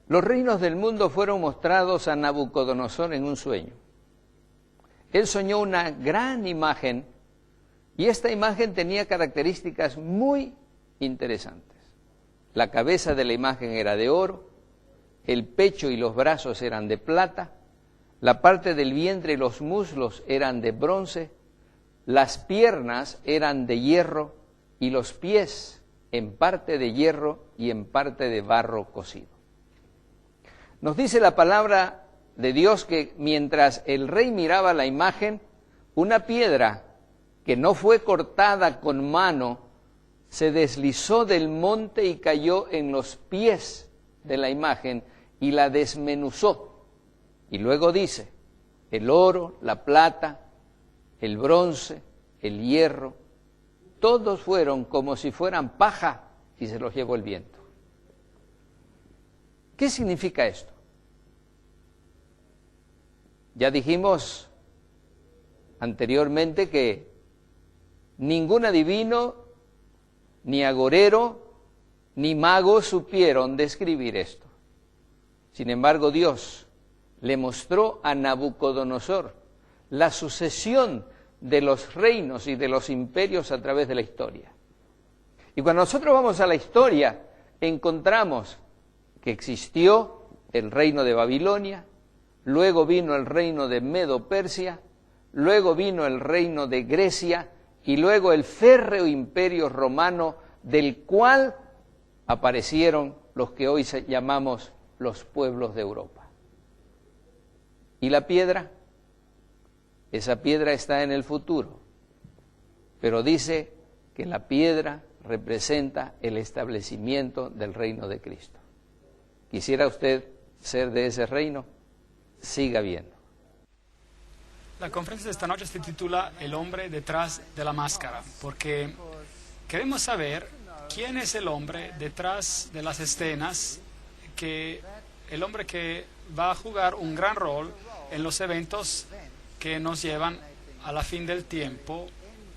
Los reinos del mundo fueron mostrados a Nabucodonosor en un sueño. Él soñó una gran imagen y esta imagen tenía características muy interesantes. La cabeza de la imagen era de oro, el pecho y los brazos eran de plata, la parte del vientre y los muslos eran de bronce, las piernas eran de hierro y los pies en parte de hierro y en parte de barro cocido. Nos dice la palabra de Dios que mientras el rey miraba la imagen, una piedra que no fue cortada con mano se deslizó del monte y cayó en los pies de la imagen y la desmenuzó. Y luego dice, el oro, la plata, el bronce, el hierro, todos fueron como si fueran paja y se los llevó el viento. ¿Qué significa esto? Ya dijimos anteriormente que ningún adivino, ni agorero, ni mago supieron describir esto. Sin embargo, Dios le mostró a Nabucodonosor la sucesión de los reinos y de los imperios a través de la historia. Y cuando nosotros vamos a la historia, encontramos que existió el reino de Babilonia, luego vino el reino de Medo-Persia, luego vino el reino de Grecia y luego el férreo imperio romano, del cual aparecieron los que hoy llamamos los pueblos de Europa. ¿Y la piedra? Esa piedra está en el futuro, pero dice que la piedra representa el establecimiento del reino de Cristo. ¿Quisiera usted ser de ese reino? Siga viendo. La conferencia de esta noche se titula El hombre detrás de la máscara, porque queremos saber quién es el hombre detrás de las escenas, el hombre que va a jugar un gran rol en los eventos que nos llevan a la fin del tiempo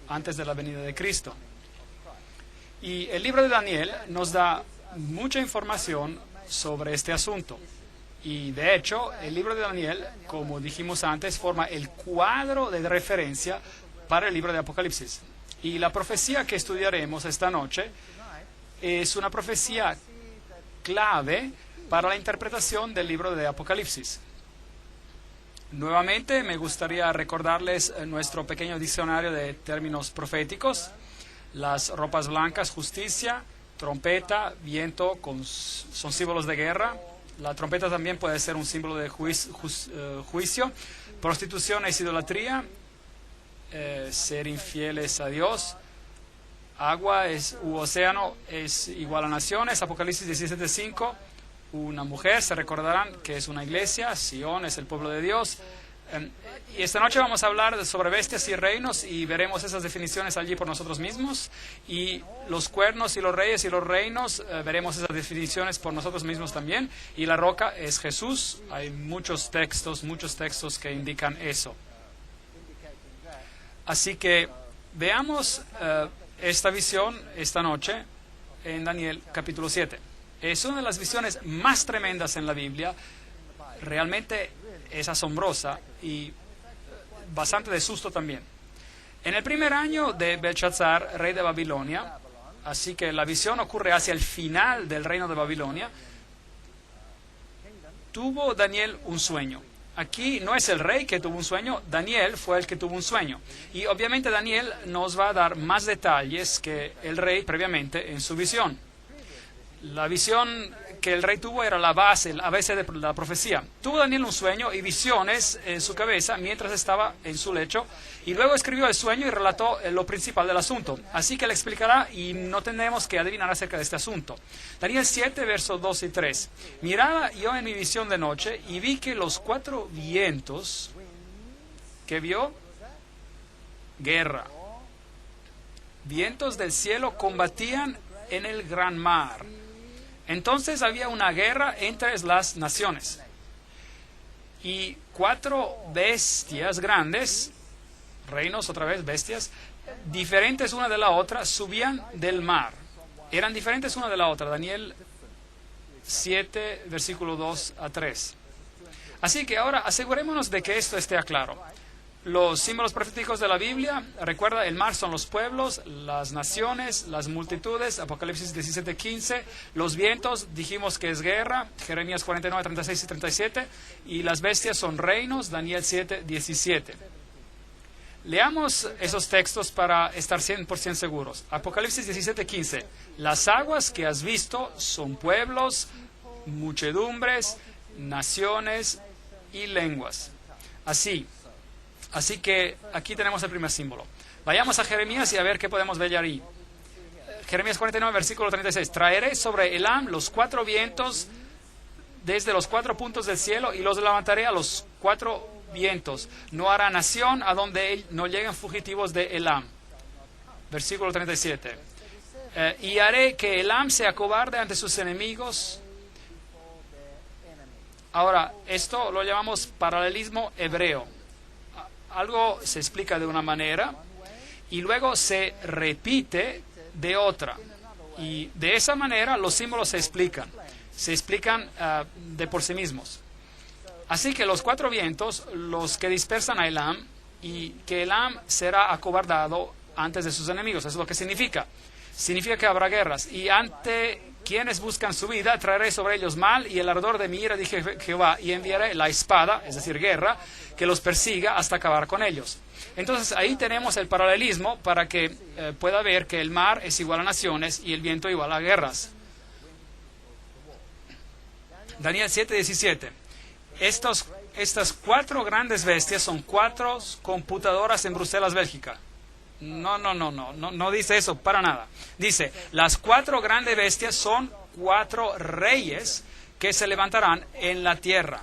antes de la venida de Cristo. Y el libro de Daniel nos da mucha información sobre este asunto. Y de hecho, el libro de Daniel, como dijimos antes, forma el cuadro de referencia para el libro de Apocalipsis. Y la profecía que estudiaremos esta noche es una profecía clave para la interpretación del libro de Apocalipsis. Nuevamente, me gustaría recordarles nuestro pequeño diccionario de términos proféticos. Las ropas blancas, justicia; trompeta, viento, son símbolos de guerra. La trompeta también puede ser un símbolo de juicio. Prostitución es idolatría. Ser infieles a Dios. Agua u océano es igual a naciones. Apocalipsis 17:5. Una mujer, se recordarán que es una iglesia. Sión es el pueblo de Dios. Y esta noche vamos a hablar sobre bestias y reinos y veremos esas definiciones allí por nosotros mismos. Y los cuernos y los reyes y los reinos, veremos esas definiciones por nosotros mismos también. Y la roca es Jesús. Hay muchos textos que indican eso. Así que veamos esta visión esta noche en Daniel capítulo 7. Es una de las visiones más tremendas en la Biblia. Realmente es asombrosa y bastante de susto también. En el primer año de Belshazzar, rey de Babilonia, así que la visión ocurre hacia el final del reino de Babilonia, tuvo Daniel un sueño. Aquí no es el rey que tuvo un sueño, Daniel fue el que tuvo un sueño. Y obviamente Daniel nos va a dar más detalles que el rey previamente en su visión. La visión que el rey tuvo era la base de la profecía. Tuvo Daniel un sueño y visiones en su cabeza mientras estaba en su lecho, y luego escribió el sueño y relató lo principal del asunto. Así que le explicará y no tenemos que adivinar acerca de este asunto. Daniel 7, versos 2 y 3. Miraba yo en mi visión de noche y vi que los 4 vientos que vio, guerra. Vientos del cielo combatían en el gran mar. Entonces había una guerra entre las naciones. Y 4 bestias grandes, reinos otra vez, bestias, diferentes una de la otra, subían del mar. Eran diferentes una de la otra. Daniel 7, versículo 2 a 3. Así que ahora asegurémonos de que esto esté claro. Los símbolos proféticos de la Biblia, recuerda, el mar son los pueblos, las naciones, las multitudes, Apocalipsis 17:15, los vientos, dijimos que es guerra, Jeremías 49, 36 y 37, y las bestias son reinos, Daniel 7:17. Leamos esos textos para estar 100% seguros. Apocalipsis 17:15, las aguas que has visto son pueblos, muchedumbres, naciones y lenguas. Así que aquí tenemos el primer símbolo. Vayamos a Jeremías y a ver qué podemos ver ahí. Jeremías 49, versículo 36. Traeré sobre Elam los 4 vientos desde los 4 puntos del cielo y los levantaré a los 4 vientos. No hará nación a donde no lleguen fugitivos de Elam. Versículo 37. Y haré que Elam sea cobarde ante sus enemigos. Ahora, esto lo llamamos paralelismo hebreo. Algo se explica de una manera y luego se repite de otra. Y de esa manera los símbolos se explican de por sí mismos. Así que los 4 vientos, los que dispersan a Elam, y que Elam será acobardado antes de sus enemigos. Eso es lo que significa. Significa que habrá guerras. Y ante quienes buscan su vida, traeré sobre ellos mal y el ardor de mi ira, dije Jehová, y enviaré la espada, es decir, guerra, que los persiga hasta acabar con ellos. Entonces ahí tenemos el paralelismo para que pueda ver que el mar es igual a naciones y el viento igual a guerras. Daniel 7:17. Estas 4 grandes bestias son 4 computadoras en Bruselas, Bélgica. No dice eso para nada. Dice, las 4 grandes bestias son 4 reyes que se levantarán en la tierra.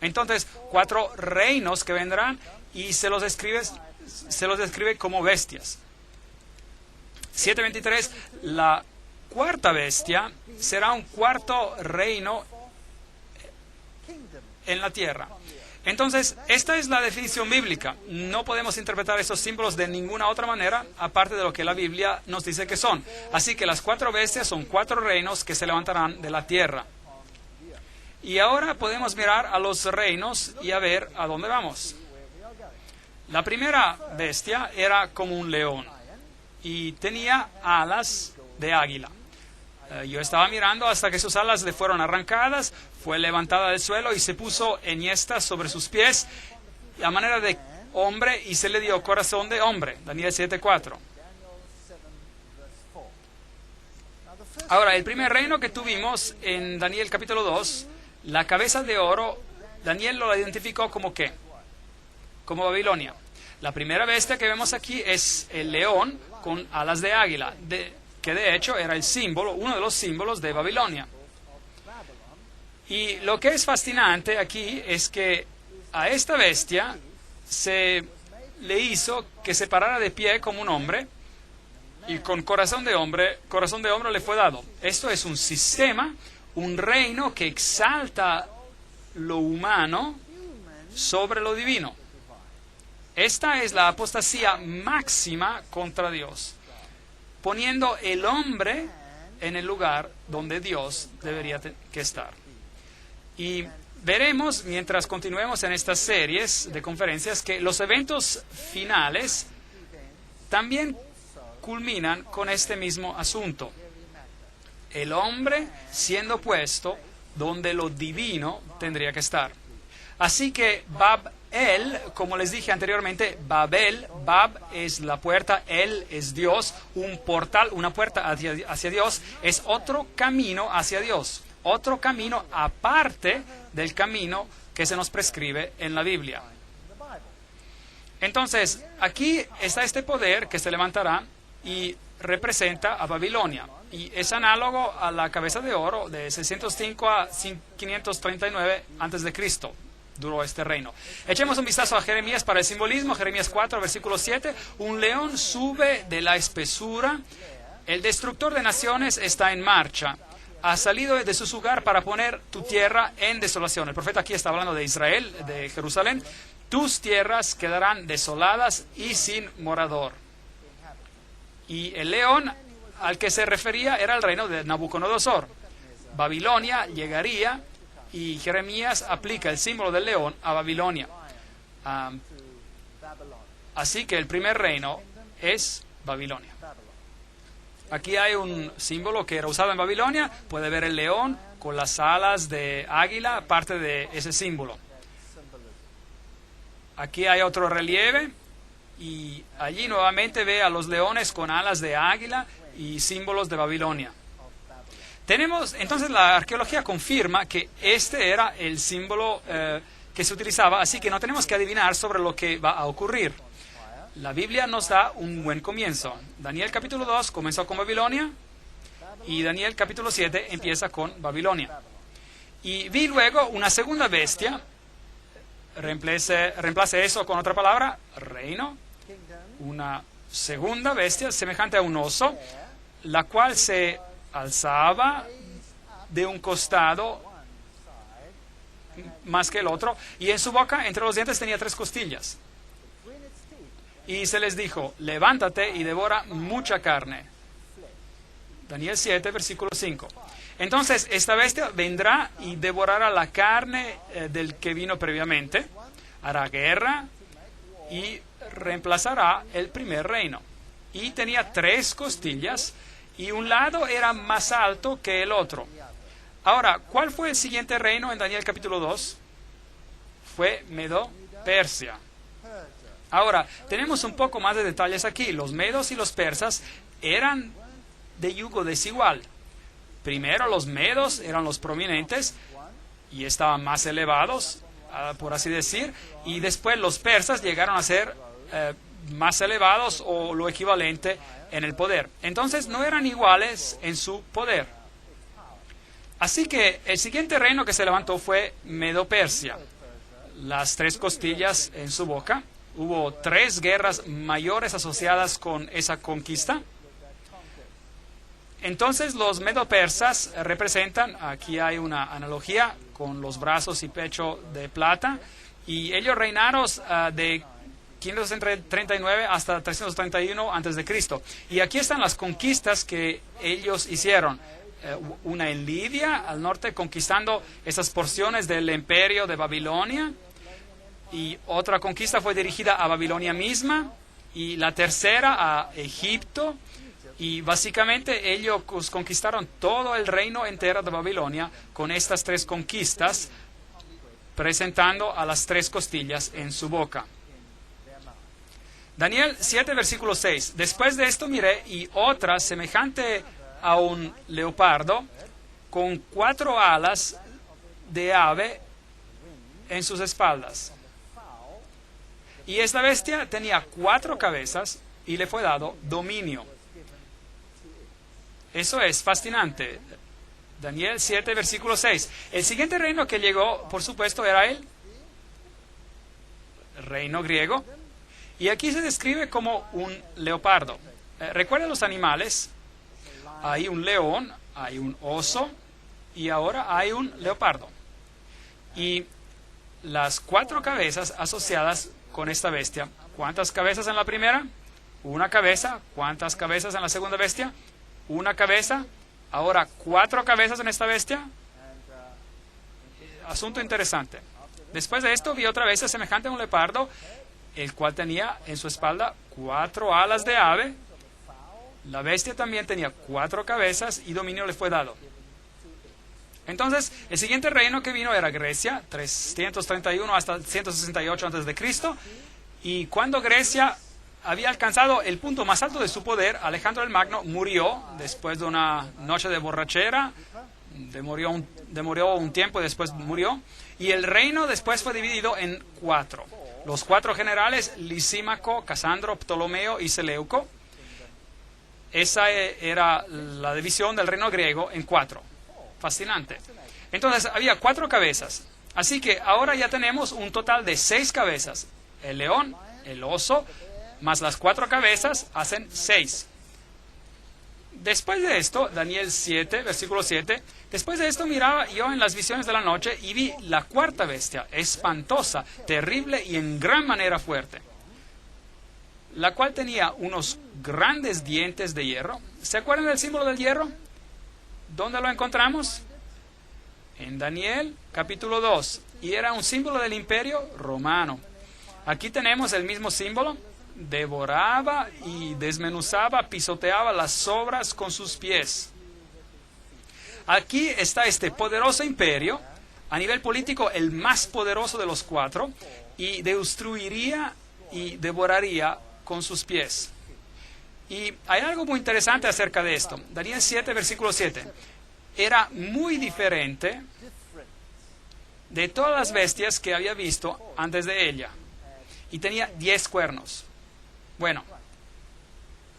Entonces, 4 reinos que vendrán y se los describe como bestias. 7:23, la 4ª bestia será un 4º reino en la tierra. Entonces, esta es la definición bíblica. No podemos interpretar estos símbolos de ninguna otra manera, aparte de lo que la Biblia nos dice que son. Así que las 4 bestias son 4 reinos que se levantarán de la tierra. Y ahora podemos mirar a los reinos y a ver a dónde vamos. La primera bestia era como un león y tenía alas de águila. Yo estaba mirando hasta que sus alas le fueron arrancadas, fue levantada del suelo y se puso enhiesta sobre sus pies a manera de hombre y se le dio corazón de hombre. Daniel 7:4. Ahora, el primer reino que tuvimos en Daniel capítulo 2, la cabeza de oro, Daniel lo identificó como ¿qué? Como Babilonia. La primera bestia que vemos aquí es el león con alas de águila, que de hecho era el símbolo, uno de los símbolos de Babilonia. Y lo que es fascinante aquí es que a esta bestia se le hizo que se parara de pie como un hombre, y con corazón de hombre le fue dado. Esto es un sistema, un reino que exalta lo humano sobre lo divino. Esta es la apostasía máxima contra Dios, poniendo el hombre en el lugar donde Dios debería que estar. Y veremos, mientras continuemos en estas series de conferencias, que los eventos finales también culminan con este mismo asunto. El hombre siendo puesto donde lo divino tendría que estar. Así que Bab-el, como les dije anteriormente, Babel, Bab es la puerta, El es Dios, un portal, una puerta hacia Dios, es otro camino hacia Dios, otro camino aparte del camino que se nos prescribe en la Biblia. Entonces, aquí está este poder que se levantará y representa a Babilonia, y es análogo a la cabeza de oro de 605 a 539 a.C. duró este reino. Echemos un vistazo a Jeremías para el simbolismo. Jeremías 4, versículo 7. Un león sube de la espesura, el destructor de naciones está en marcha, ha salido de su lugar para poner tu tierra en desolación. El profeta aquí está hablando de Israel, de Jerusalén. Tus tierras quedarán desoladas y sin morador. Y el león al que se refería era el reino de Nabucodonosor. Babilonia llegaría, y Jeremías aplica el símbolo del león a Babilonia. Así que el primer reino es Babilonia. Aquí hay un símbolo que era usado en Babilonia. Puede ver el león con las alas de águila, parte de ese símbolo. Aquí hay otro relieve, y allí nuevamente ve a los leones con alas de águila y símbolos de Babilonia. Entonces la arqueología confirma que este era el símbolo que se utilizaba, así que no tenemos que adivinar sobre lo que va a ocurrir. La Biblia nos da un buen comienzo. Daniel capítulo 2 comenzó con Babilonia, y Daniel capítulo 7 empieza con Babilonia. Y vi luego una segunda bestia, reemplace eso con otra palabra, reino, una segunda bestia semejante a un oso, la cual se alzaba de un costado más que el otro, y en su boca, entre los dientes, tenía 3 costillas. Y se les dijo, levántate y devora mucha carne. Daniel 7, versículo 5. Entonces, esta bestia vendrá y devorará la carne del que vino previamente, hará guerra y reemplazará el primer reino. Y tenía 3 costillas, y un lado era más alto que el otro. Ahora, ¿cuál fue el siguiente reino en Daniel capítulo 2? Fue Medo-Persia. Ahora, tenemos un poco más de detalles aquí. Los medos y los persas eran de yugo desigual. Primero los medos eran los prominentes y estaban más elevados, por así decir, y después los persas llegaron a ser más elevados o lo equivalente en el poder. Entonces no eran iguales en su poder. Así que el siguiente reino que se levantó fue Medo-Persia. Las 3 costillas en su boca. Hubo 3 guerras mayores asociadas con esa conquista. Entonces los medo-persas representan, aquí hay una analogía con los brazos y pecho de plata, y ellos reinaron de 539 hasta 331 a.C. Y aquí están las conquistas que ellos hicieron. Una en Lidia, al norte, conquistando esas porciones del imperio de Babilonia, y otra conquista fue dirigida a Babilonia misma, y la tercera a Egipto, y básicamente ellos conquistaron todo el reino entero de Babilonia con estas 3 conquistas, presentando a las 3 costillas en su boca. Daniel 7, versículo 6. Después de esto miré, y otra semejante a un leopardo, con 4 alas de ave en sus espaldas. Y esta bestia tenía 4 cabezas, y le fue dado dominio. Eso es fascinante. Daniel 7, versículo 6. El siguiente reino que llegó, por supuesto, era el reino griego. Y aquí se describe como un leopardo. Recuerden los animales. Hay un león, hay un oso y ahora hay un leopardo. Y las 4 cabezas asociadas con esta bestia. ¿Cuántas cabezas en la primera? Una cabeza. ¿Cuántas cabezas en la segunda bestia? Una cabeza. Ahora 4 cabezas en esta bestia. Asunto interesante. Después de esto vi otra bestia semejante a un leopardo, el cual tenía en su espalda 4 alas de ave. La bestia también tenía 4 cabezas y dominio le fue dado. Entonces, el siguiente reino que vino era Grecia, 331 hasta 168 a.C. Y cuando Grecia había alcanzado el punto más alto de su poder, Alejandro el Magno murió después de una noche de borrachera, demoró un tiempo y después murió. Y el reino después fue dividido en 4. Los 4 generales, Lisímaco, Casandro, Ptolomeo y Seleuco. Esa era la división del reino griego en 4. Fascinante. Entonces había 4 cabezas. Así que ahora ya tenemos un total de 6 cabezas. El león, el oso, más las 4 cabezas hacen 6. Después de esto, Daniel 7, versículo 7, después de esto miraba yo en las visiones de la noche y vi la 4ª bestia, espantosa, terrible y en gran manera fuerte, la cual tenía unos grandes dientes de hierro. ¿Se acuerdan del símbolo del hierro? ¿Dónde lo encontramos? En Daniel capítulo 2. Y era un símbolo del imperio romano. Aquí tenemos el mismo símbolo. Devoraba y desmenuzaba, pisoteaba las obras con sus pies. Aquí está este poderoso imperio, a nivel político el más poderoso de los 4, y destruiría y devoraría con sus pies. Y hay algo muy interesante acerca de esto. Daniel 7, versículo 7. Era muy diferente de todas las bestias que había visto antes de ella. Y tenía 10 cuernos. Bueno,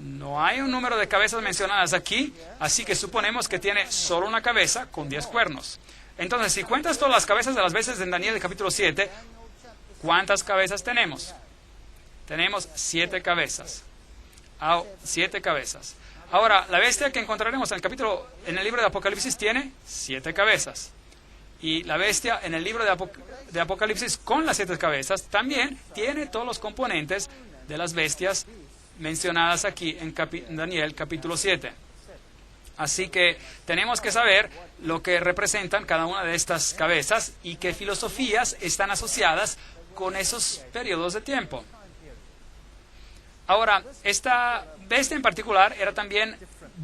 no hay un número de cabezas mencionadas aquí, así que suponemos que tiene solo una cabeza con 10 cuernos. Entonces, si cuentas todas las cabezas de las bestias en Daniel capítulo 7, ¿cuántas cabezas tenemos? Tenemos 7 cabezas. 7 cabezas. Ahora, la bestia que encontraremos en el libro de Apocalipsis tiene 7 cabezas. Y la bestia en el libro de Apocalipsis con las 7 cabezas también tiene todos los componentes de las bestias mencionadas aquí en Daniel capítulo 7. Así que tenemos que saber lo que representan cada una de estas cabezas y qué filosofías están asociadas con esos periodos de tiempo. Ahora, esta bestia en particular era también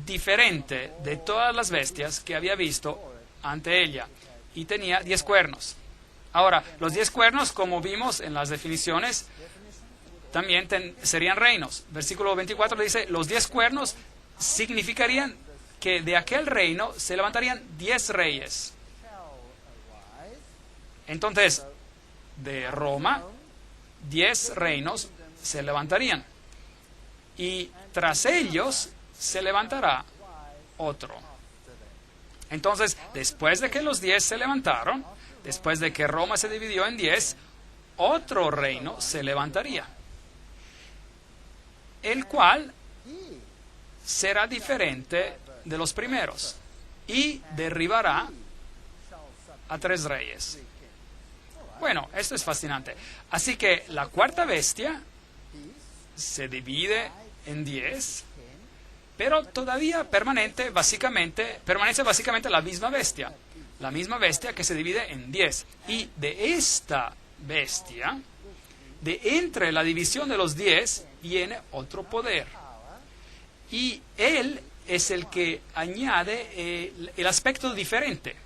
diferente de todas las bestias que había visto ante ella y tenía 10 cuernos. Ahora, los 10 cuernos, como vimos en las definiciones, también serían reinos. Versículo 24 dice, los 10 cuernos significarían que de aquel reino se levantarían 10 reyes. Entonces, de Roma, 10 reinos se levantarían. Y tras ellos se levantará otro. Entonces, después de que los 10 se levantaron, después de que Roma se dividió en 10, otro reino se levantaría, el cual será diferente de los primeros y derribará a 3 reyes. Bueno, esto es fascinante. Así que la 4ª bestia se divide en 10, pero todavía permanece básicamente la misma bestia que se divide en 10. Y de esta bestia, de entre la división de los 10, viene otro poder. Y él es el que añade el aspecto diferente.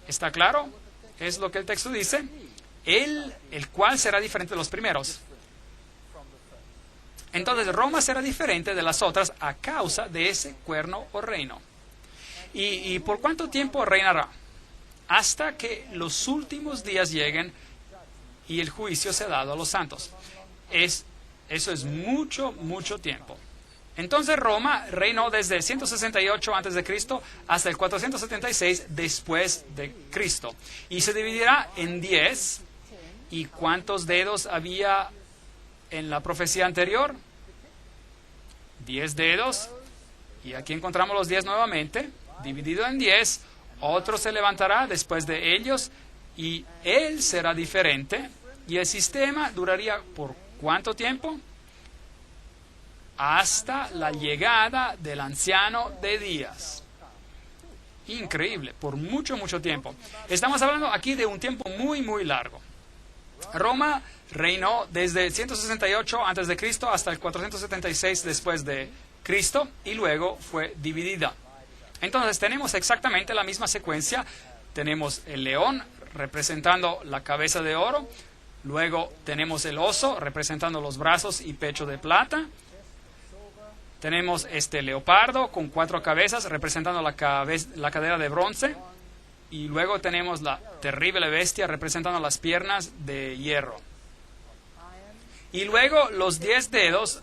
¿Está claro? Es lo que el texto dice. Él, el cual será diferente de los primeros. Entonces Roma será diferente de las otras a causa de ese cuerno o reino. ¿Y por cuánto tiempo reinará? Hasta que los últimos días lleguen y el juicio sea dado a los santos. Eso es mucho, mucho tiempo. Entonces Roma reinó desde 168 a.C. hasta el 476 después de Cristo. Y se dividirá en 10. ¿Y cuántos dedos había en la profecía anterior? 10 dedos. Y aquí encontramos los 10 nuevamente, dividido en 10. Otro se levantará después de ellos y él será diferente. Y el sistema duraría ¿por cuánto tiempo? Hasta la llegada del anciano de días. Increíble, por mucho, mucho tiempo. Estamos hablando aquí de un tiempo muy, muy largo. Roma reinó desde el 168 a.C. hasta el 476 después de Cristo y luego fue dividida. Entonces tenemos exactamente la misma secuencia. Tenemos el león representando la cabeza de oro, luego tenemos el oso representando los brazos y pecho de plata. Tenemos este leopardo con 4 cabezas representando la cadera de bronce. Y luego tenemos la terrible bestia representando las piernas de hierro. Y luego los 10 dedos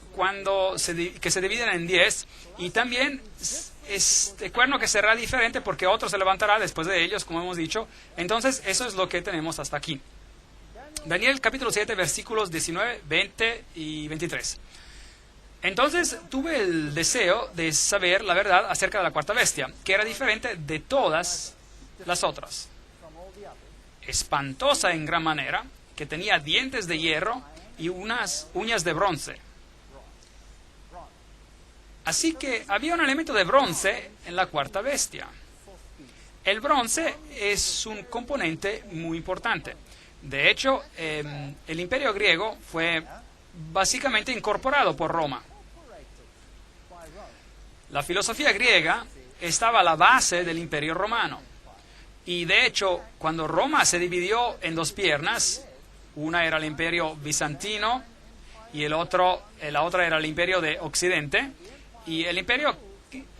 que se dividen en 10. Y también este cuerno que será diferente porque otro se levantará después de ellos, como hemos dicho. Entonces eso es lo que tenemos hasta aquí. Daniel capítulo 7 versículos 19, 20 y 23. Entonces tuve el deseo de saber la verdad acerca de la cuarta bestia, que era diferente de todas las otras. Espantosa en gran manera, que tenía dientes de hierro y unas uñas de bronce. Así que había un elemento de bronce en la cuarta bestia. El bronce es un componente muy importante. De hecho, el imperio griego fue básicamente incorporado por Roma. La filosofía griega estaba a la base del imperio romano. Y de hecho, cuando Roma se dividió en 2 piernas, una era el imperio bizantino y la otra era el imperio de Occidente, y el imperio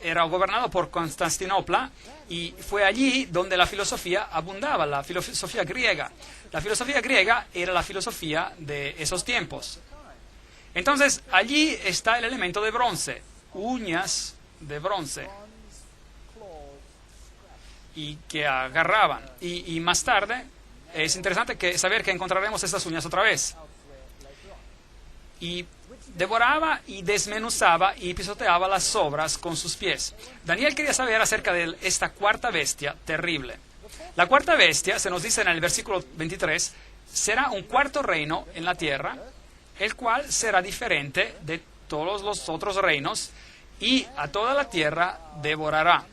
era gobernado por Constantinopla, y fue allí donde la filosofía abundaba, la filosofía griega. La filosofía griega era la filosofía de esos tiempos. Entonces, allí está el elemento de bronce, uñas de bronce, y que agarraban. Y más tarde, es interesante saber que encontraremos estas uñas otra vez. Y devoraba y desmenuzaba y pisoteaba las sobras con sus pies. Daniel quería saber acerca de esta cuarta bestia terrible. La cuarta bestia, se nos dice en el versículo 23, será un cuarto reino en la tierra, el cual será diferente de todos los otros reinos, y a toda la tierra devorará.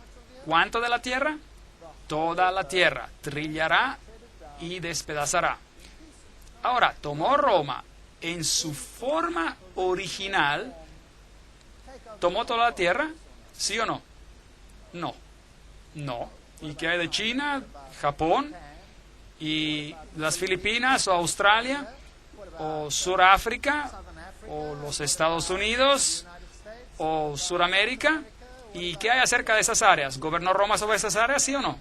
¿Cuánto de la tierra? Toda la tierra. Trillará y despedazará. Ahora, tomó Roma en su forma original. ¿Tomó toda la tierra? ¿Sí o no? No. No. ¿Y qué hay de China, Japón y las Filipinas o Australia o Suráfrica o los Estados Unidos o Suramérica? ¿Y qué hay acerca de esas áreas? ¿Gobernó Roma sobre esas áreas, sí o no?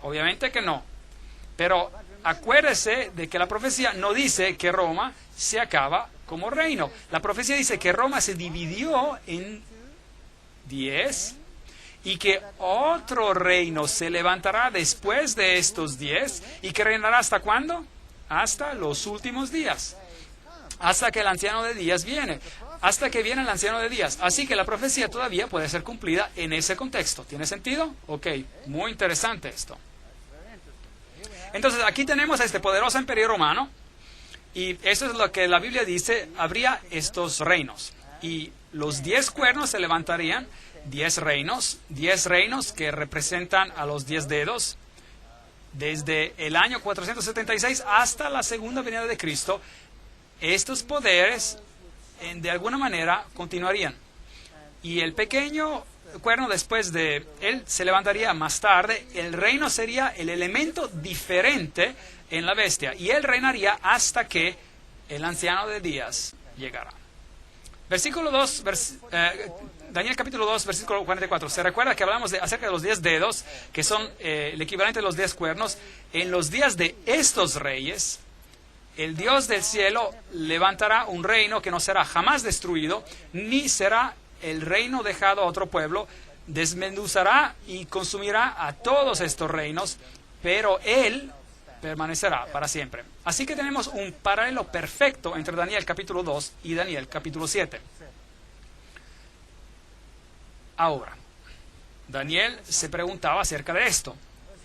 Obviamente que no. Pero acuérdese de que la profecía no dice que Roma se acaba como reino. La profecía dice que Roma se dividió en 10 y que otro reino se levantará después de estos 10 y que reinará ¿hasta cuándo? Hasta los últimos días. Hasta que el anciano de días viene. Hasta que viene el anciano de días. Así que la profecía todavía puede ser cumplida en ese contexto. ¿Tiene sentido? Ok, muy interesante esto. Entonces aquí tenemos a este poderoso imperio romano, y eso es lo que la Biblia dice, habría estos reinos. Y los 10 cuernos se levantarían, 10 reinos que representan a los 10 dedos, desde el año 476 hasta la segunda venida de Cristo. Estos poderes de alguna manera continuarían. Y el pequeño cuerno después de él se levantaría más tarde. El reino sería el elemento diferente en la bestia, y él reinaría hasta que el anciano de días llegara. Versículo 2, Daniel capítulo 2, versículo 44. Se recuerda que hablamos acerca de los 10 dedos, que son el equivalente de los 10 cuernos. En los días de estos reyes, el Dios del cielo levantará un reino que no será jamás destruido, ni será el reino dejado a otro pueblo. Desmenuzará y consumirá a todos estos reinos, pero él permanecerá para siempre. Así que tenemos un paralelo perfecto entre Daniel capítulo 2 y Daniel capítulo 7. Ahora, Daniel se preguntaba acerca de esto.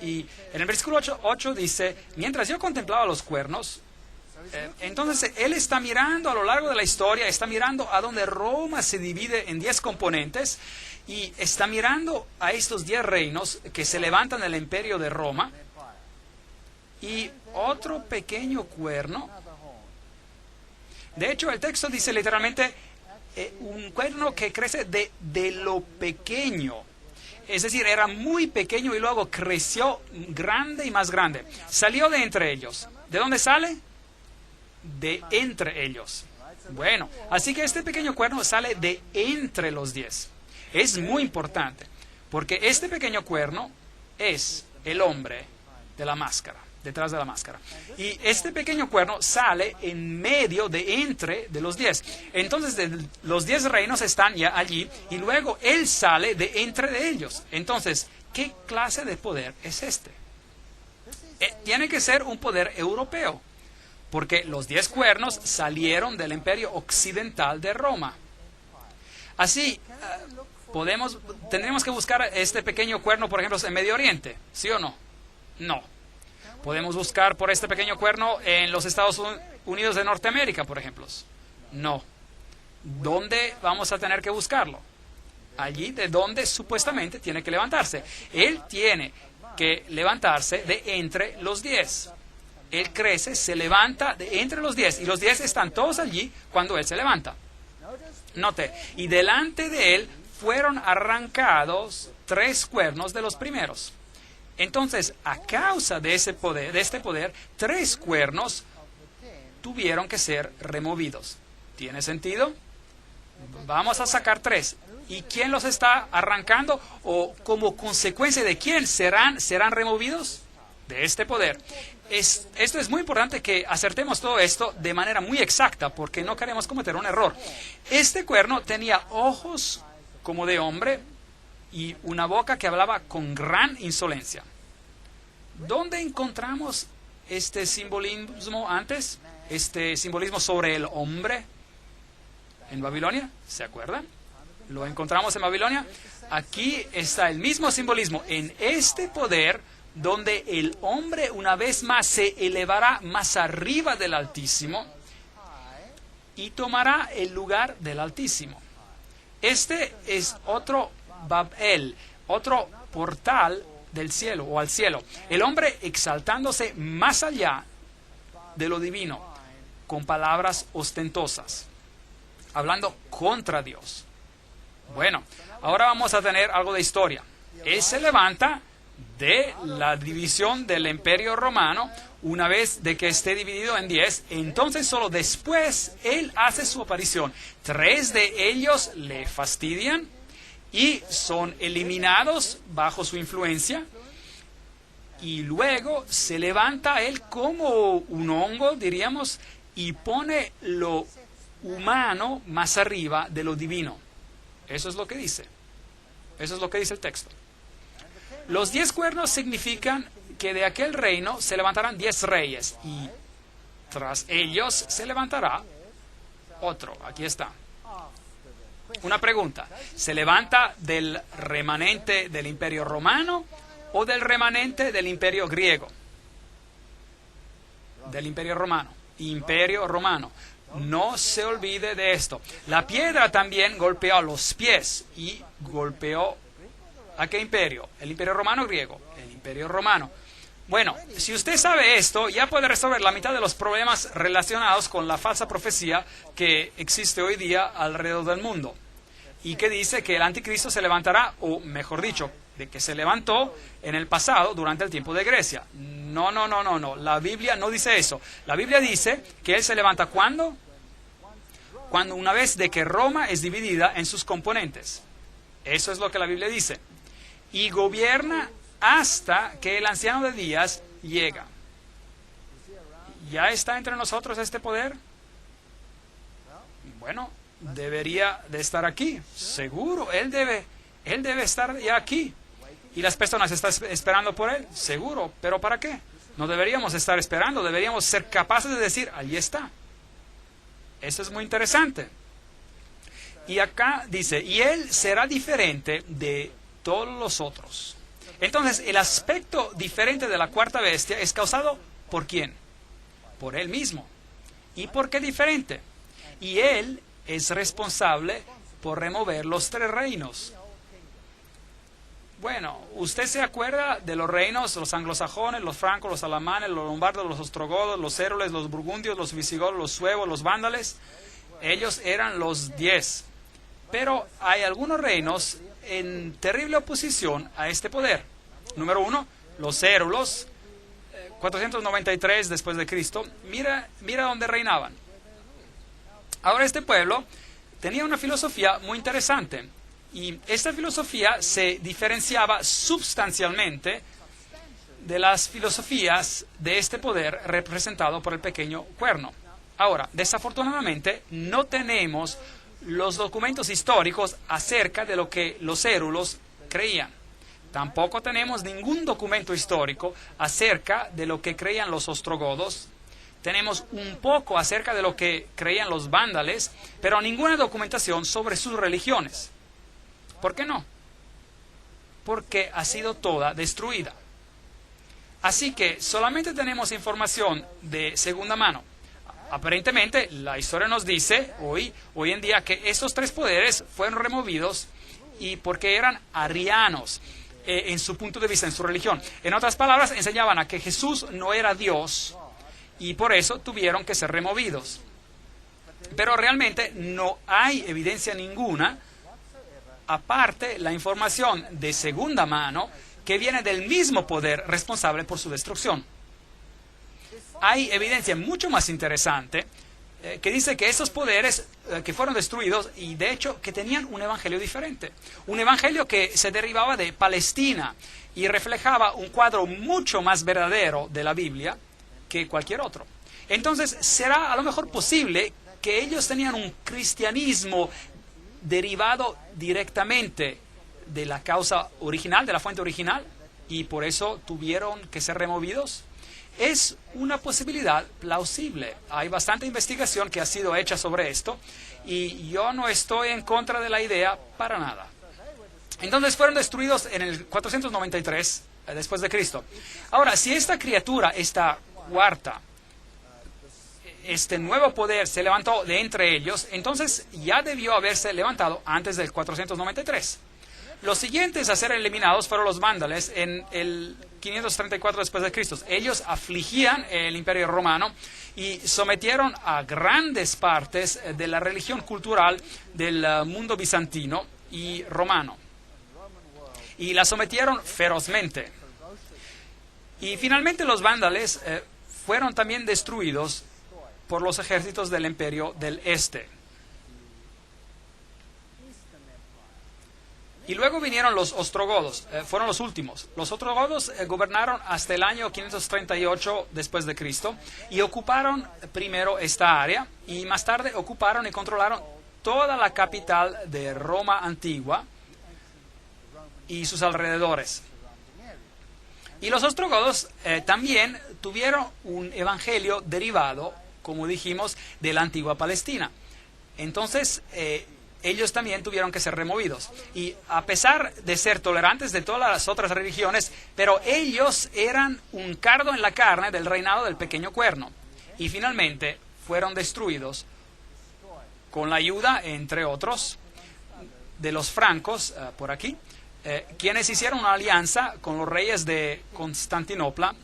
Y en el versículo 8 dice, mientras yo contemplaba los cuernos, entonces él está mirando a lo largo de la historia, está mirando a donde Roma se divide en 10 componentes y está mirando a estos 10 reinos que se levantan del imperio de Roma y otro pequeño cuerno. De hecho, el texto dice literalmente un cuerno que crece de lo pequeño. Es decir, era muy pequeño y luego creció grande y más grande. Salió de entre ellos. ¿De dónde sale? De entre ellos. Bueno, así que este pequeño cuerno sale de entre los 10. Es muy importante, porque este pequeño cuerno es el hombre de la máscara, detrás de la máscara. Y este pequeño cuerno sale en medio de entre de los 10. Entonces los 10 reinos están ya allí y luego él sale de entre de ellos. Entonces, ¿qué clase de poder es este? Tiene que ser un poder europeo, porque los 10 cuernos salieron del imperio occidental de Roma. Así, tendríamos que buscar este pequeño cuerno, por ejemplo, en Medio Oriente, ¿sí o no? No. ¿Podemos buscar por este pequeño cuerno en los Estados Unidos de Norteamérica, por ejemplo? No. ¿Dónde vamos a tener que buscarlo? Allí de donde supuestamente tiene que levantarse. Él tiene que levantarse de entre los 10. Él crece, se levanta de entre los 10. Y los 10 están todos allí cuando él se levanta. Note, y delante de él fueron arrancados 3 cuernos de los primeros. Entonces, a causa de este poder, 3 cuernos tuvieron que ser removidos. ¿Tiene sentido? Vamos a sacar 3. ¿Y quién los está arrancando? ¿O como consecuencia de quién serán removidos? De este poder. Esto es muy importante que acertemos todo esto de manera muy exacta, porque no queremos cometer un error. Este cuerno tenía ojos como de hombre y una boca que hablaba con gran insolencia. ¿Dónde encontramos este simbolismo antes? Este simbolismo sobre el hombre. ¿En Babilonia? ¿Se acuerdan? ¿Lo encontramos en Babilonia? Aquí está el mismo simbolismo. En este poder, donde el hombre una vez más se elevará más arriba del Altísimo y tomará el lugar del Altísimo. Este es otro Babel, otro portal del cielo o al cielo. El hombre exaltándose más allá de lo divino, con palabras ostentosas, hablando contra Dios. Bueno, ahora vamos a tener algo de historia. Él se levanta de la división del Imperio Romano, una vez de que esté dividido en 10, entonces solo después él hace su aparición. 3 de ellos le fastidian y son eliminados bajo su influencia, y luego se levanta él como un hongo, diríamos, y pone lo humano más arriba de lo divino. Eso es lo que dice. Eso es lo que dice el texto. Los 10 cuernos significan que de aquel reino se levantarán 10 reyes y tras ellos se levantará otro. Aquí está. Una pregunta. ¿Se levanta del remanente del Imperio Romano o del remanente del Imperio Griego? Del Imperio Romano. Imperio Romano. No se olvide de esto. La piedra también golpeó los pies y golpeó ¿a qué imperio? ¿El Imperio Romano o griego? El Imperio Romano. Bueno, si usted sabe esto, ya puede resolver la mitad de los problemas relacionados con la falsa profecía que existe hoy día alrededor del mundo. Y que dice que el anticristo se levantará, o mejor dicho, de que se levantó en el pasado durante el tiempo de Grecia. No. La Biblia no dice eso. La Biblia dice que él se levanta ¿cuándo? Cuando una vez de que Roma es dividida en sus componentes. Eso es lo que la Biblia dice. Y gobierna hasta que el anciano de días llega. ¿Ya está entre nosotros este poder? Bueno, debería de estar aquí, seguro. Él debe estar ya aquí. ¿Y las personas están esperando por él? Seguro. ¿Pero para qué? No deberíamos estar esperando, deberíamos ser capaces de decir, ahí está. Eso es muy interesante. Y acá dice, y él será diferente de todos los otros. Entonces, el aspecto diferente de la cuarta bestia es causado ¿por quién? Por él mismo. ¿Y por qué diferente? Y él es responsable por remover los 3 reinos. Bueno, ¿usted se acuerda de los reinos, los anglosajones, los francos, los alamanes, los lombardos, los ostrogodos, los érules, los burgundios, los visigodos, los suevos, los vándalos? Ellos eran los 10. Pero hay algunos reinos en terrible oposición a este poder. Número 1, los érulos, 493 después de Cristo. Mira dónde reinaban. Ahora este pueblo tenía una filosofía muy interesante. Y esta filosofía se diferenciaba sustancialmente de las filosofías de este poder representado por el pequeño cuerno. Ahora, desafortunadamente, no tenemos los documentos históricos acerca de lo que los érulos creían. Tampoco tenemos ningún documento histórico acerca de lo que creían los ostrogodos. Tenemos un poco acerca de lo que creían los vándales, pero ninguna documentación sobre sus religiones. ¿Por qué no? Porque ha sido toda destruida. Así que solamente tenemos información de segunda mano. Aparentemente, la historia nos dice hoy en día que estos 3 poderes fueron removidos y porque eran arianos en su punto de vista, en su religión. En otras palabras, enseñaban a que Jesús no era Dios y por eso tuvieron que ser removidos. Pero realmente no hay evidencia ninguna, aparte la información de segunda mano que viene del mismo poder responsable por su destrucción. Hay evidencia mucho más interesante que dice que esos poderes que fueron destruidos y de hecho que tenían un evangelio diferente. Un evangelio que se derivaba de Palestina y reflejaba un cuadro mucho más verdadero de la Biblia que cualquier otro. Entonces, ¿será a lo mejor posible que ellos tenían un cristianismo derivado directamente de la causa original, de la fuente original, y por eso tuvieron que ser removidos? Es una posibilidad plausible. Hay bastante investigación que ha sido hecha sobre esto y yo no estoy en contra de la idea para nada. Entonces fueron destruidos en el 493 después de Cristo. Ahora, si esta criatura, esta cuarta, este nuevo poder se levantó de entre ellos, entonces ya debió haberse levantado antes del 493. Los siguientes a ser eliminados fueron los vándalos en el 534 después de Cristo. Ellos afligían el Imperio Romano y sometieron a grandes partes de la religión cultural del mundo bizantino y romano. Y la sometieron ferozmente. Y finalmente los vándalos fueron también destruidos por los ejércitos del Imperio del Este. Y luego vinieron los ostrogodos, fueron los últimos. Los ostrogodos gobernaron hasta el año 538 después de Cristo y ocuparon primero esta área y más tarde ocuparon y controlaron toda la capital de Roma antigua y sus alrededores. Y los ostrogodos también tuvieron un evangelio derivado, como dijimos, de la antigua Palestina. Entonces, ellos también tuvieron que ser removidos. Y a pesar de ser tolerantes de todas las otras religiones, pero ellos eran un cardo en la carne del reinado del pequeño cuerno. Y finalmente fueron destruidos con la ayuda, entre otros, de los francos, por aquí, quienes hicieron una alianza con los reyes de Constantinopla,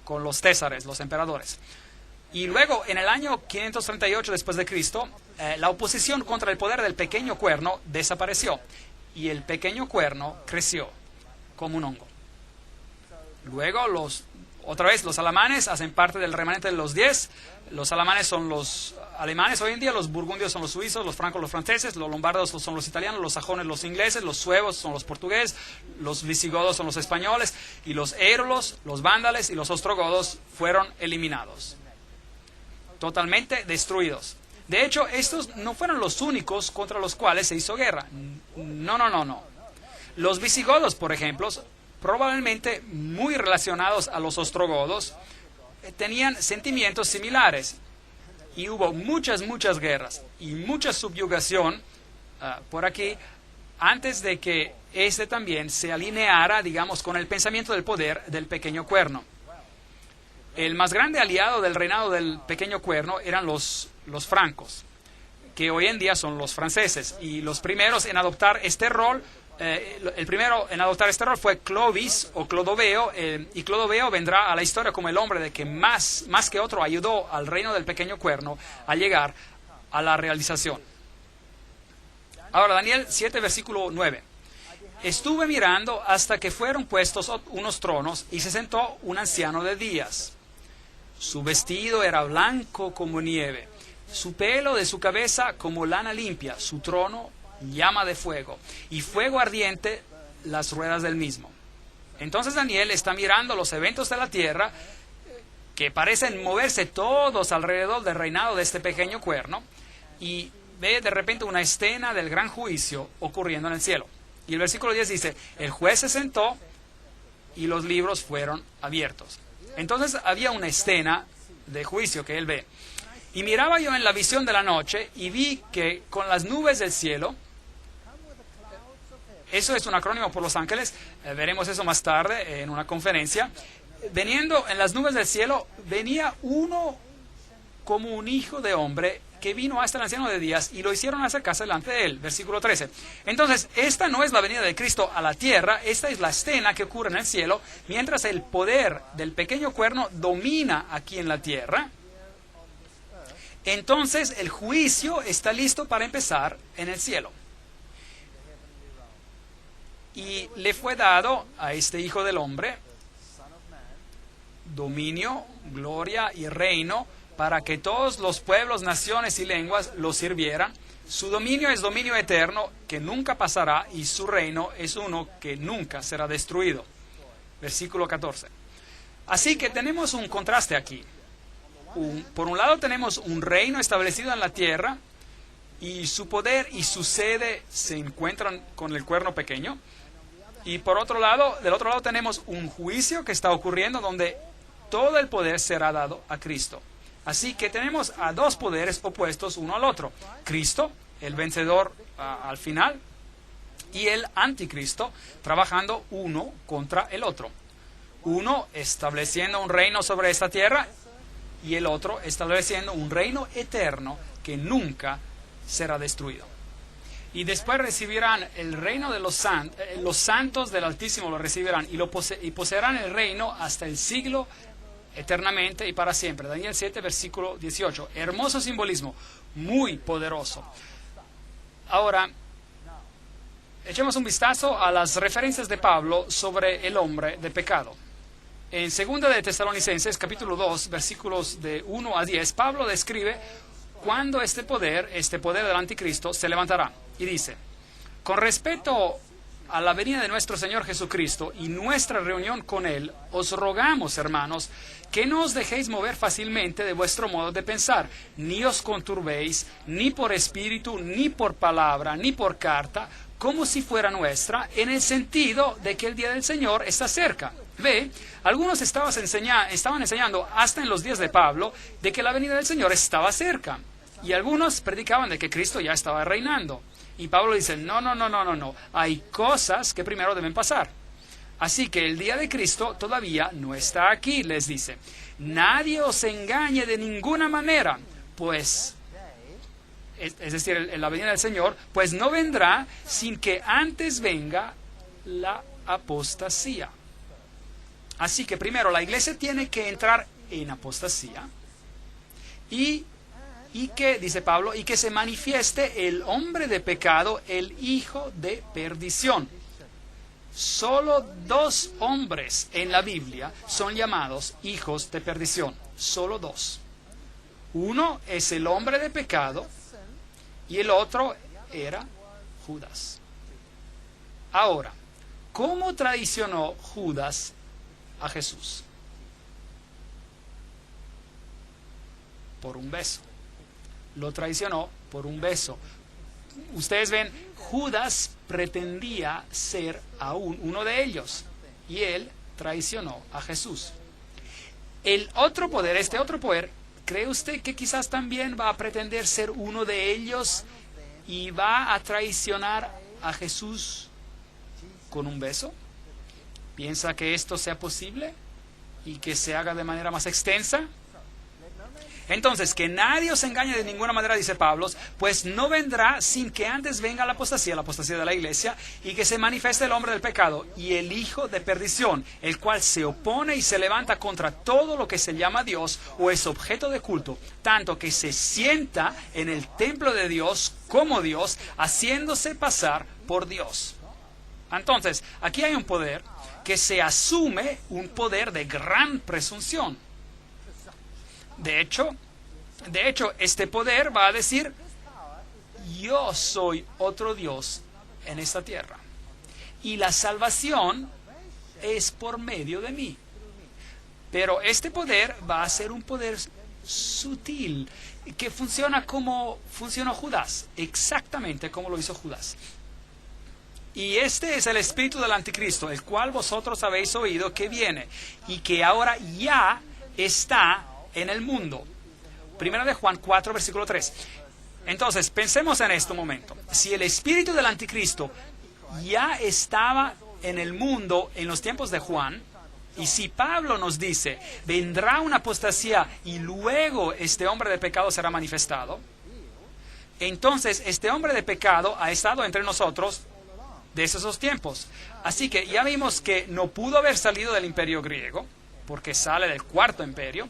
con los césares, los emperadores. Y luego, en el año 538 después de Cristo, la oposición contra el poder del pequeño cuerno desapareció y el pequeño cuerno creció como un hongo. Luego, otra vez, los alamanes hacen parte del remanente de los 10. Los alamanes son los alemanes hoy en día, los burgundios son los suizos, los francos los franceses, los lombardos son los italianos, los sajones los ingleses, los suevos son los portugueses, los visigodos son los españoles, y los érulos, los vándalos y los ostrogodos fueron eliminados. Totalmente destruidos. De hecho, estos no fueron los únicos contra los cuales se hizo guerra. No. Los visigodos, por ejemplo, probablemente muy relacionados a los ostrogodos, tenían sentimientos similares. Y hubo muchas guerras y mucha subyugación por aquí antes de que este también se alineara, digamos, con el pensamiento del poder del pequeño cuerno. El más grande aliado del reinado del pequeño cuerno eran los francos, que hoy en día son los franceses. Y los primeros en adoptar este rol, el primero en adoptar este rol fue Clovis o Clodoveo, y Clodoveo vendrá a la historia como el hombre de que más que otro ayudó al reino del pequeño cuerno a llegar a la realización. Ahora, Daniel 7, versículo 9. Estuve mirando hasta que fueron puestos unos tronos y se sentó un anciano de días. Su vestido era blanco como nieve, su pelo de su cabeza como lana limpia, su trono llama de fuego, y fuego ardiente las ruedas del mismo. Entonces Daniel está mirando los eventos de la tierra, que parecen moverse todos alrededor del reinado de este pequeño cuerno, y ve de repente una escena del gran juicio ocurriendo en el cielo. Y el versículo 10 dice, el juez se sentó y los libros fueron abiertos. Entonces había una escena de juicio que él ve. Y miraba yo en la visión de la noche y vi que con las nubes del cielo, eso es un acrónimo por los ángeles, veremos eso más tarde en una conferencia, veniendo en las nubes del cielo, venía uno como un hijo de hombre que vino hasta el anciano de días y lo hicieron acercarse delante de él. Versículo 13. Entonces, esta no es la venida de Cristo a la tierra, esta es la escena que ocurre en el cielo, mientras el poder del pequeño cuerno domina aquí en la tierra. Entonces, el juicio está listo para empezar en el cielo. Y le fue dado a este Hijo del Hombre dominio, gloria y reino para que todos los pueblos, naciones y lenguas lo sirvieran. Su dominio es dominio eterno que nunca pasará y su reino es uno que nunca será destruido. Versículo 14. Así que tenemos un contraste aquí. Por un lado tenemos un reino establecido en la tierra y su poder y su sede se encuentran con el cuerno pequeño. Y por otro lado, del otro lado tenemos un juicio que está ocurriendo donde todo el poder será dado a Cristo. Así que tenemos a dos poderes opuestos uno al otro. Cristo, el vencedor al final, y el anticristo, trabajando uno contra el otro. Uno estableciendo un reino sobre esta tierra y el otro estableciendo un reino eterno que nunca será destruido. Y después recibirán el reino de los santos del Altísimo lo recibirán y poseerán el reino hasta el siglo eternamente y para siempre. Daniel 7, versículo 18. Hermoso simbolismo, muy poderoso. Ahora, echemos un vistazo a las referencias de Pablo sobre el hombre de pecado. En 2 de Tesalonicenses, capítulo 2, versículos de 1 a 10, Pablo describe cuándo este poder del anticristo, se levantará. Y dice, con respecto a la venida de nuestro Señor Jesucristo y nuestra reunión con Él, os rogamos, hermanos, que no os dejéis mover fácilmente de vuestro modo de pensar, ni os conturbéis, ni por espíritu, ni por palabra, ni por carta, como si fuera nuestra, en el sentido de que el día del Señor está cerca. Ve, algunos estaban enseñando hasta en los días de Pablo de que la venida del Señor estaba cerca. Y algunos predicaban de que Cristo ya estaba reinando. Y Pablo dice, no, hay cosas que primero deben pasar. Así que el día de Cristo todavía no está aquí, les dice. Nadie os engañe de ninguna manera, pues, es decir, la venida del Señor, pues no vendrá sin que antes venga la apostasía. Así que primero la iglesia tiene que entrar en apostasía y que, dice Pablo, y que se manifieste el hombre de pecado, el hijo de perdición. Solo 2 hombres en la Biblia son llamados hijos de perdición. Solo 2. Uno es el hombre de pecado y el otro era Judas. Ahora, ¿cómo traicionó Judas a Jesús? Por un beso. Lo traicionó por un beso. Ustedes ven, Judas pretendía ser aún uno de ellos. y él traicionó a Jesús. El otro poder, este otro poder, ¿cree usted que quizás también va a pretender ser uno de ellos y va a traicionar a Jesús con un beso? ¿Piensa que esto sea posible y que se haga de manera más extensa? Entonces, que nadie os engañe de ninguna manera, dice Pablo, pues no vendrá sin que antes venga la apostasía de la iglesia, y que se manifieste el hombre del pecado y el hijo de perdición, el cual se opone y se levanta contra todo lo que se llama Dios o es objeto de culto, tanto que se sienta en el templo de Dios como Dios, haciéndose pasar por Dios. Entonces, aquí hay un poder que se asume, un poder de gran presunción. De hecho, este poder va a decir, yo soy otro Dios en esta tierra. Y la salvación es por medio de mí. Pero este poder va a ser un poder sutil, que funciona como funcionó Judas, exactamente como lo hizo Judas. Y este es el espíritu del anticristo, el cual vosotros habéis oído que viene, y que ahora ya está en el mundo. Primera de Juan 4, versículo 3. Entonces, pensemos en este momento. Si el espíritu del anticristo ya estaba en el mundo en los tiempos de Juan, y si Pablo nos dice, vendrá una apostasía y luego este hombre de pecado será manifestado, entonces este hombre de pecado ha estado entre nosotros desde esos tiempos. Así que ya vimos que no pudo haber salido del imperio griego, porque sale del cuarto imperio,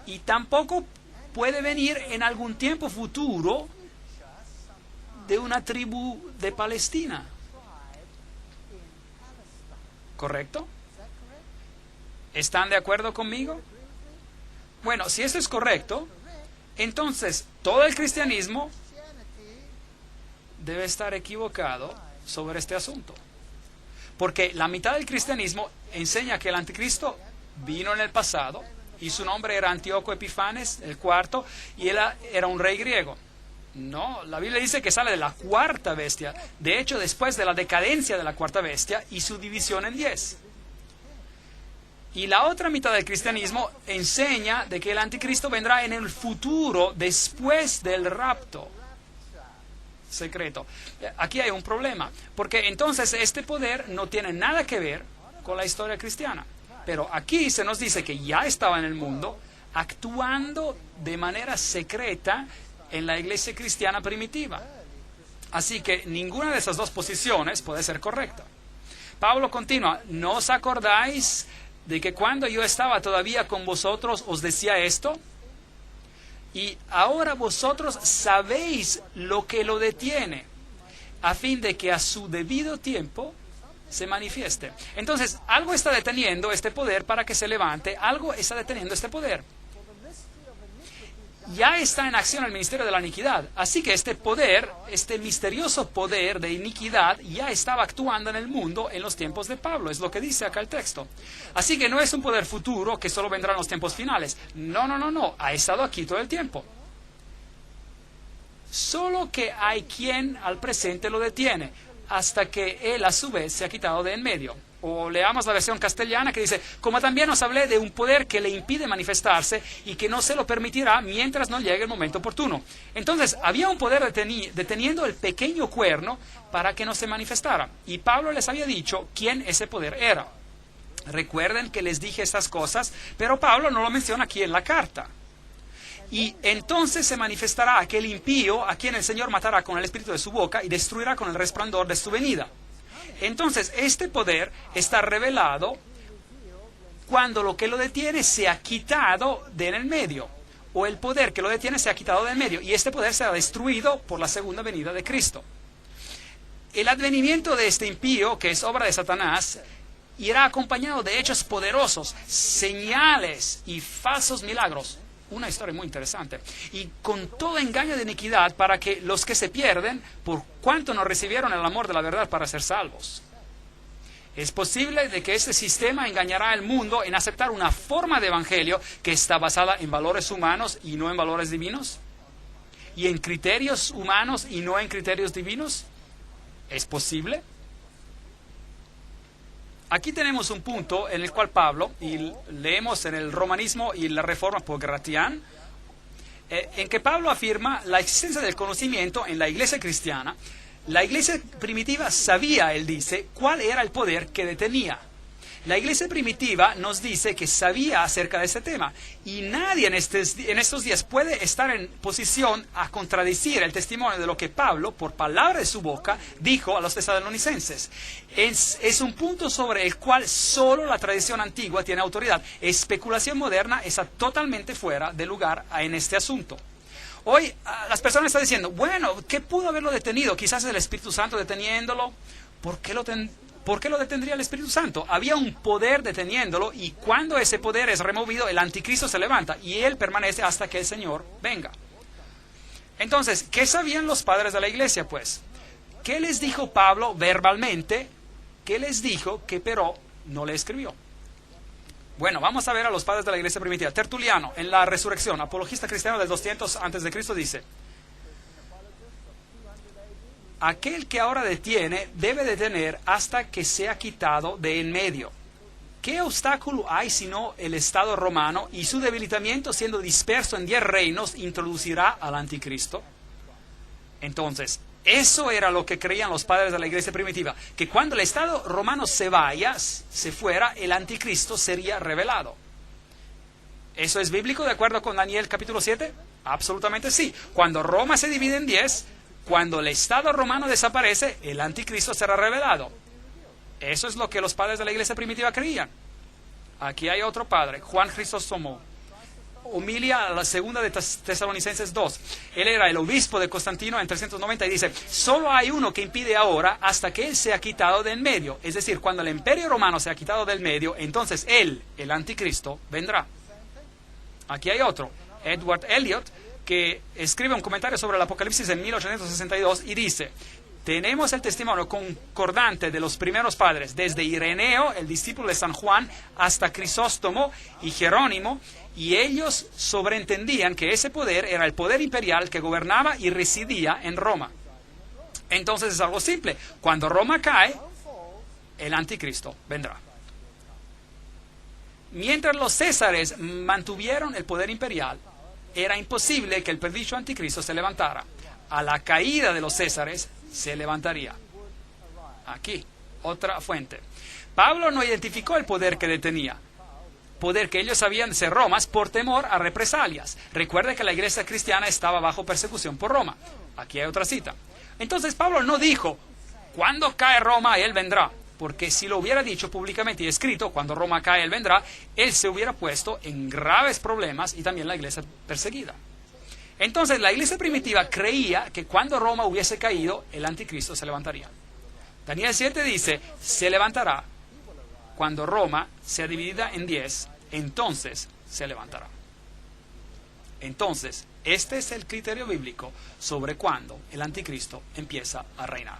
y tampoco puede venir en algún tiempo futuro de una tribu de Palestina. ¿Correcto? ¿Están de acuerdo conmigo? Bueno, si esto es correcto, entonces todo el cristianismo debe estar equivocado sobre este asunto. Porque la mitad del cristianismo enseña que el anticristo vino en el pasado, y su nombre era Antíoco Epifanes, el cuarto, y él era un rey griego. No, la Biblia dice que sale de la cuarta bestia, de hecho después de la decadencia de la cuarta bestia y su división en 10. Y la otra mitad del cristianismo enseña de que el anticristo vendrá en el futuro, después del rapto secreto. Aquí hay un problema, porque entonces este poder no tiene nada que ver con la historia cristiana. Pero aquí se nos dice que ya estaba en el mundo, actuando de manera secreta en la iglesia cristiana primitiva. Así que ninguna de esas dos posiciones puede ser correcta. Pablo continúa, ¿no os acordáis de que cuando yo estaba todavía con vosotros os decía esto? Y ahora vosotros sabéis lo que lo detiene, a fin de que a su debido tiempo se manifieste. Entonces, algo está deteniendo este poder para que se levante, algo está deteniendo este poder. Ya está en acción el ministerio de la iniquidad, así que este poder, este misterioso poder de iniquidad ya estaba actuando en el mundo en los tiempos de Pablo, es lo que dice acá el texto. Así que no es un poder futuro que solo vendrá en los tiempos finales. No, ha estado aquí todo el tiempo. Solo que hay quien al presente lo detiene, hasta que él a su vez se ha quitado de en medio. O leamos la versión castellana que dice, como también os hablé de un poder que le impide manifestarse y que no se lo permitirá mientras no llegue el momento oportuno. Entonces, había un poder deteniendo el pequeño cuerno para que no se manifestara. Y Pablo les había dicho quién ese poder era. Recuerden que les dije estas cosas, pero Pablo no lo menciona aquí en la carta. Y entonces se manifestará aquel impío a quien el Señor matará con el espíritu de su boca y destruirá con el resplandor de su venida. Entonces, este poder está revelado cuando lo que lo detiene se ha quitado de en el medio, o el poder que lo detiene se ha quitado de en medio, y este poder será destruido por la segunda venida de Cristo. El advenimiento de este impío, que es obra de Satanás, irá acompañado de hechos poderosos, señales y falsos milagros. Una historia muy interesante. Y con todo engaño de iniquidad para que los que se pierden, por cuanto no recibieron el amor de la verdad para ser salvos. Es posible de que este sistema engañará al mundo en aceptar una forma de evangelio que está basada en valores humanos y no en valores divinos. Y en criterios humanos y no en criterios divinos. ¿Es posible? aquí tenemos un punto en el cual Pablo, y leemos en el Romanismo y la Reforma por Gratian, en que Pablo afirma la existencia del conocimiento en la iglesia cristiana. La iglesia primitiva sabía, él dice, cuál era el poder que detenía. La iglesia primitiva nos dice que sabía acerca de este tema, y nadie en estos días puede estar en posición a contradecir el testimonio de lo que Pablo, por palabra de su boca, dijo a los tesalonicenses. Es un punto sobre el cual solo la tradición antigua tiene autoridad. Especulación moderna está totalmente fuera de lugar en este asunto. Hoy las personas están diciendo, bueno, ¿qué pudo haberlo detenido? Quizás el Espíritu Santo deteniéndolo. ¿Por qué lo detendría el Espíritu Santo? Había un poder deteniéndolo, y cuando ese poder es removido, el anticristo se levanta y él permanece hasta que el Señor venga. Entonces, ¿qué sabían los padres de la iglesia, pues? ¿Qué les dijo Pablo verbalmente? ¿Qué les dijo que pero no le escribió? Bueno, vamos a ver a los padres de la iglesia primitiva. Tertuliano, en la Resurrección, apologista cristiano del 200 a.C., dice: aquel que ahora detiene debe detener hasta que sea quitado de en medio. ¿Qué obstáculo hay sino el Estado romano, y su debilitamiento, siendo disperso en 10 reinos, introducirá al anticristo? Entonces, eso era lo que creían los padres de la iglesia primitiva, que cuando el Estado romano se fuera, el anticristo sería revelado. ¿Eso es bíblico de acuerdo con Daniel capítulo 7? Absolutamente sí. Cuando Roma se divide en 10, cuando el Estado romano desaparece, el anticristo será revelado. Eso es lo que los padres de la iglesia primitiva creían. Aquí hay otro padre, Juan Crisóstomo. Humilia a la segunda de Tesalonicenses 2. Él era el obispo de Constantino en 390 y dice: solo hay uno que impide ahora hasta que él sea quitado de en medio. Es decir, cuando el imperio romano sea quitado del medio, entonces él, el anticristo, vendrá. Aquí hay otro, Edward Elliot, que escribe un comentario sobre el Apocalipsis en 1862 y dice: tenemos el testimonio concordante de los primeros padres, desde Ireneo, el discípulo de San Juan, hasta Crisóstomo y Jerónimo, y ellos sobreentendían que ese poder era el poder imperial que gobernaba y residía en Roma. Entonces es algo simple: cuando Roma cae, el anticristo vendrá. Mientras los césares mantuvieron el poder imperial, era imposible que el predicho anticristo se levantara. A la caída de los césares se levantaría. Aquí, otra fuente. Pablo no identificó el poder que detenía, poder que ellos sabían ser Romas, por temor a represalias. Recuerde que la iglesia cristiana estaba bajo persecución por Roma. Aquí hay otra cita. Entonces Pablo no dijo: cuando cae Roma, él vendrá. Porque si lo hubiera dicho públicamente y escrito, cuando Roma cae, él vendrá, él se hubiera puesto en graves problemas, y también la iglesia perseguida. Entonces la iglesia primitiva creía que cuando Roma hubiese caído, el anticristo se levantaría. Daniel 7 dice: se levantará cuando Roma sea dividida en 10, entonces se levantará. Entonces, este es el criterio bíblico sobre cuándo el anticristo empieza a reinar.